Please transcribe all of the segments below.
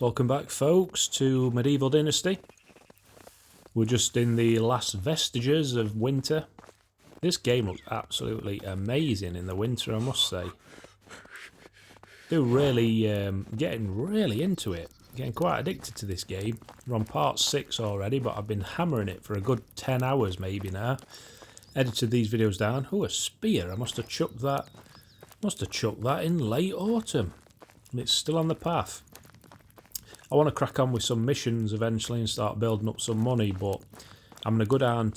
Welcome back, folks, to Medieval Dynasty. We're just in the last vestiges of winter. This game looks absolutely amazing in the winter, I must say. Getting really into it. Getting quite addicted to this game. We're on part 6 already, but I've been hammering it for a good 10 hours maybe now. Edited these videos down. Oh, a spear. I must have chucked that. In late autumn. And it's still on the path. I want to crack on with some missions eventually and start building up some money, but I'm going to go down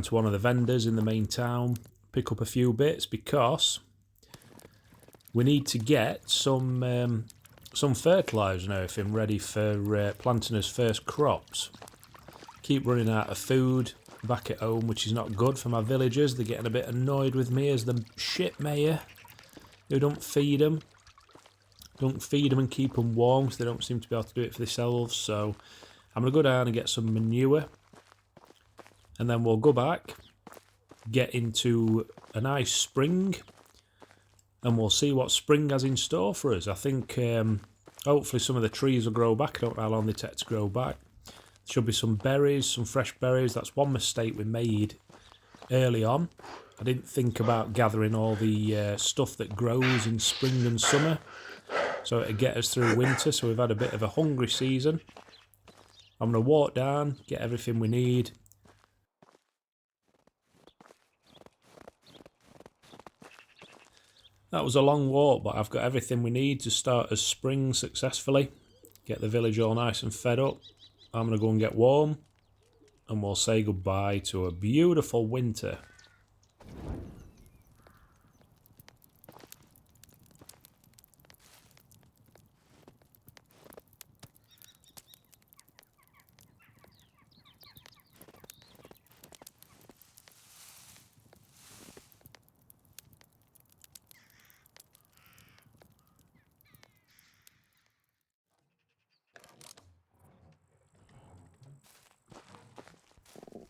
to one of the vendors in the main town, pick up a few bits because we need to get some fertiliser and everything ready for planting his first crops. Keep running out of food back at home, which is not good for my villagers. They're getting a bit annoyed with me as the shit mayor who don't feed them. Don't feed them and keep them warm because they don't seem to be able to do it for themselves. So I'm going to go down and get some manure. And then we'll go back, get into a nice spring. And we'll see what spring has in store for us. I think hopefully some of the trees will grow back. I don't know how long they take to grow back. There should be some berries, some fresh berries. That's one mistake we made early on. I didn't think about gathering all the stuff that grows in spring and summer. So it'll get us through winter, so we've had a bit of a hungry season. I'm going to walk down, get everything we need. That was a long walk, but I've got everything we need to start as spring successfully. Get the village all nice and fed up. I'm going to go and get warm, and we'll say goodbye to a beautiful winter.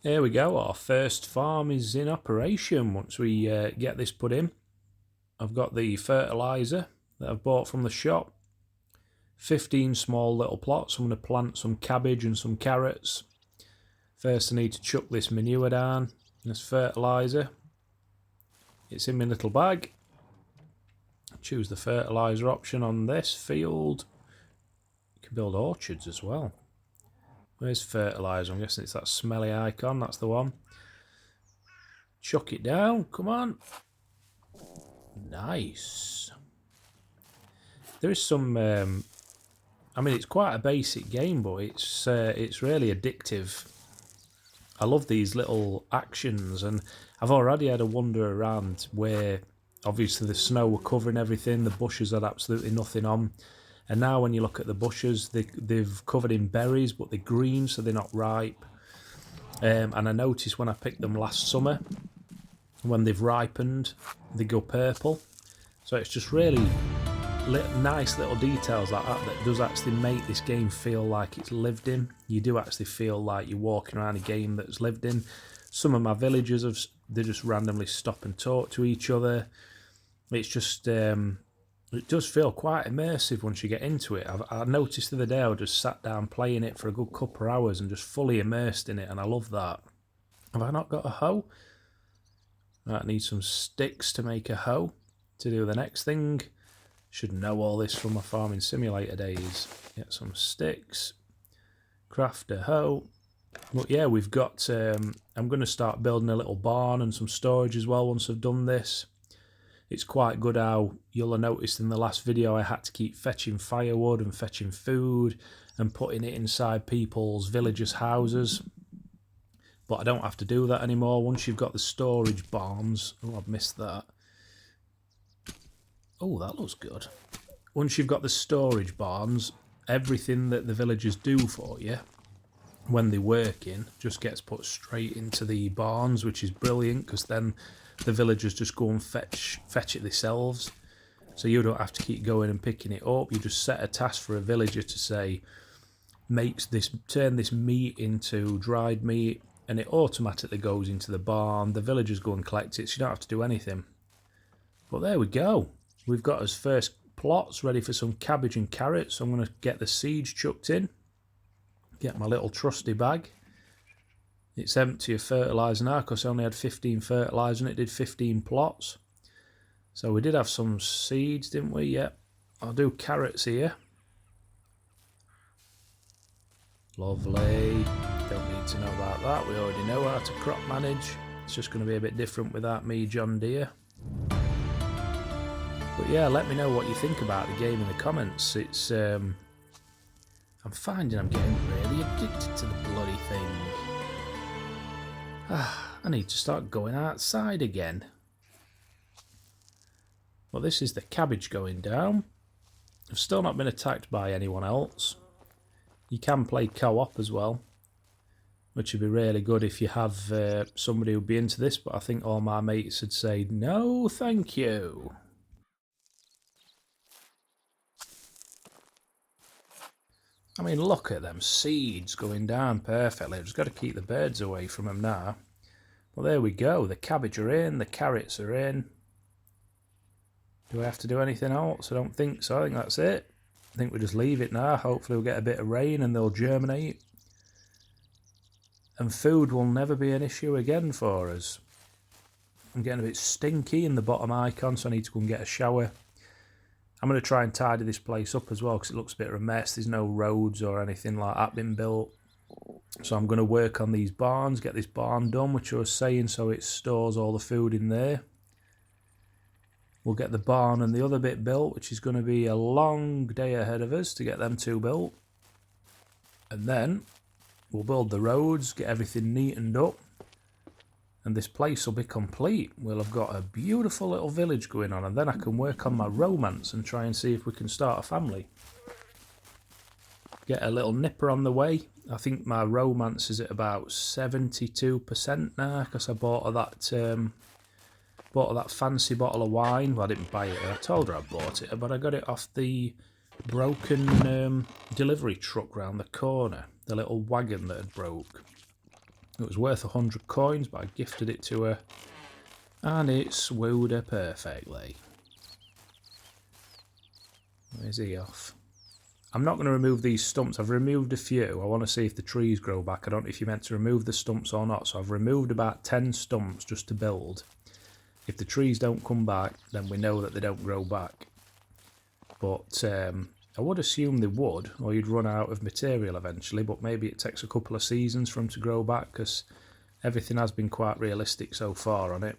There we go, our first farm is in operation once we get this put in. I've got the fertiliser that I've bought from the shop. 15 small little plots. I'm going to plant some cabbage and some carrots. First I need to chuck this manure down, this fertiliser. It's in my little bag. Choose the fertiliser option on this field. You can build orchards as well. Where's fertiliser? I'm guessing it's that smelly icon. That's the one. Chuck it down. Come on. Nice. There is some... I mean, it's quite a basic game, but it's really addictive. I love these little actions, and I've already had a wander around where obviously the snow were covering everything. The bushes had absolutely nothing on. And now when you look at the bushes, they've covered in berries, but they're green, so they're not ripe. And I noticed when I picked them last summer, when they've ripened, they go purple. So it's just really nice little details like that that does actually make this game feel like it's lived in. You do actually feel like you're walking around a game that's lived in. Some of my villagers, they just randomly stop and talk to each other. It's just... it does feel quite immersive once you get into it. I noticed the other day I just sat down playing it for a good couple of hours and just fully immersed in it, and I love that. Have I not got a hoe? Right, I need some sticks to make a hoe to do the next thing. Should know all this from my farming simulator days. Get some sticks, craft a hoe. But yeah, we've got... I'm going to start building a little barn and some storage as well once I've done this. It's quite good how you'll have noticed in the last video I had to keep fetching firewood and fetching food and putting it inside people's villagers' houses. But I don't have to do that anymore once you've got the storage barns. Oh, I've missed that. Oh, that looks good. Once you've got the storage barns, everything that the villagers do for you when they're working just gets put straight into the barns, which is brilliant because then the villagers just go and fetch it themselves. So you don't have to keep going and picking it up. You just set a task for a villager to say, turn this meat into dried meat, and it automatically goes into the barn. The villagers go and collect it, so you don't have to do anything. But there we go. We've got his first plots ready for some cabbage and carrots. So I'm going to get the seeds chucked in. Get my little trusty bag. It's empty of fertiliser now because I only had 15 fertiliser and it did 15 plots. So we did have some seeds, didn't we? Yep. I'll do carrots here. Lovely. Don't need to know about that. We already know how to crop manage. It's just going to be a bit different without me, John Deere. But yeah, let me know what you think about the game in the comments. It's I'm finding I'm getting really addicted to the bloody thing. I need to start going outside again. Well, this is the cabbage going down. I've still not been attacked by anyone else. You can play co-op as well, which would be really good if you have somebody who'd be into this, but I think all my mates would say, no, thank you. I mean, look at them seeds going down perfectly. I've just got to keep the birds away from them now. Well, there we go. The cabbage are in, the carrots are in. Do I have to do anything else? I don't think so. I think that's it. I think we just leave it now. Hopefully we'll get a bit of rain and they'll germinate. And food will never be an issue again for us. I'm getting a bit stinky in the bottom icon, so I need to go and get a shower. I'm going to try and tidy this place up as well because it looks a bit of a mess. There's no roads or anything like that been built. So I'm going to work on these barns, get this barn done, which I was saying, so it stores all the food in there. We'll get the barn and the other bit built, which is going to be a long day ahead of us to get them two built. And then we'll build the roads, get everything neatened up, and this place will be complete. We'll have got a beautiful little village going on, and then I can work on my romance and try and see if we can start a family. Get a little nipper on the way. I think my romance is at about 72% now because I bought her that fancy bottle of wine. Well, I didn't buy it. I told her I bought it, but I got it off the broken delivery truck round the corner. The little wagon that had broke. It was worth 100 coins, but I gifted it to her, and it swooed her perfectly. Where's he off? I'm not going to remove these stumps. I've removed a few. I want to see if the trees grow back. I don't know if you meant to remove the stumps or not, so I've removed about 10 stumps just to build. If the trees don't come back, then we know that they don't grow back. But I would assume they would, or you'd run out of material eventually, but maybe it takes a couple of seasons for them to grow back, because everything has been quite realistic so far on it.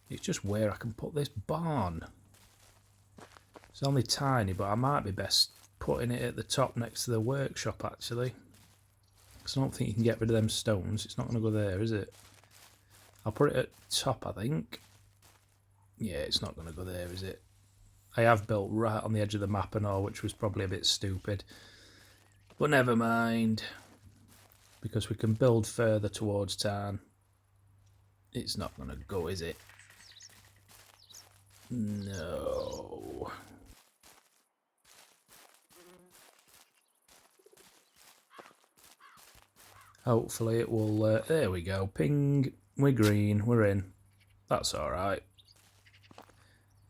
It's just where I can put this barn. It's only tiny, but I might be best putting it at the top next to the workshop, actually. Because I don't think you can get rid of them stones. It's not going to go there, is it? I'll put it at top, I think. Yeah, it's not going to go there, is it? I have built right on the edge of the map and all, which was probably a bit stupid. But never mind. Because we can build further towards town. It's not going to go, is it? No. Hopefully it will... there we go. Ping. We're green. We're in. That's alright.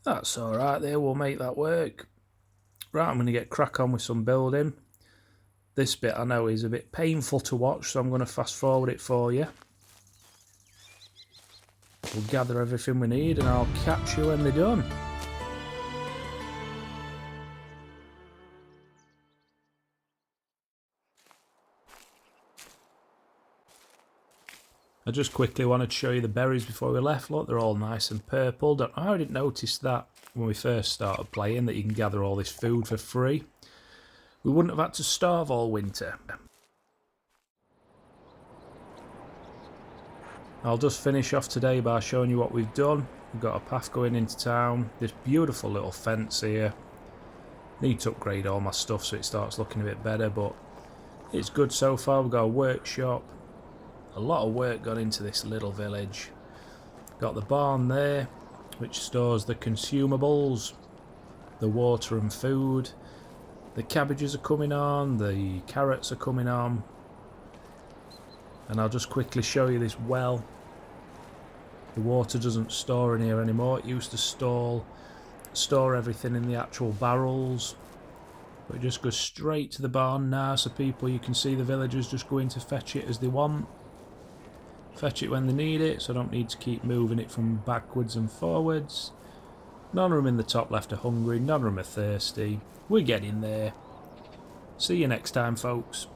That's alright there. We'll make that work. Right, I'm going to get crack on with some building. This bit I know is a bit painful to watch, so I'm going to fast forward it for you. We'll gather everything we need and I'll catch you when they're done. I just quickly wanted to show you the berries before we left. Look, they're all nice and purple. I didn't notice that when we first started playing, that you can gather all this food for free. We wouldn't have had to starve all winter. I'll just finish off today by showing you what we've done. We've got a path going into town. This beautiful little fence here. Need to upgrade all my stuff so it starts looking a bit better, but it's good so far. We've got a workshop. A lot of work gone into this little village. Got the barn there, which stores the consumables, the water and food. The cabbages are coming on, the carrots are coming on. And I'll just quickly show you this well. The water doesn't store in here anymore. It used to store store everything in the actual barrels. But it just goes straight to the barn now, so people, you can see the villagers just going to fetch it as they want. Fetch it when they need it, so I don't need to keep moving it from backwards and forwards. None of them in the top left are hungry, none of them are thirsty. We're getting there. See you next time, folks.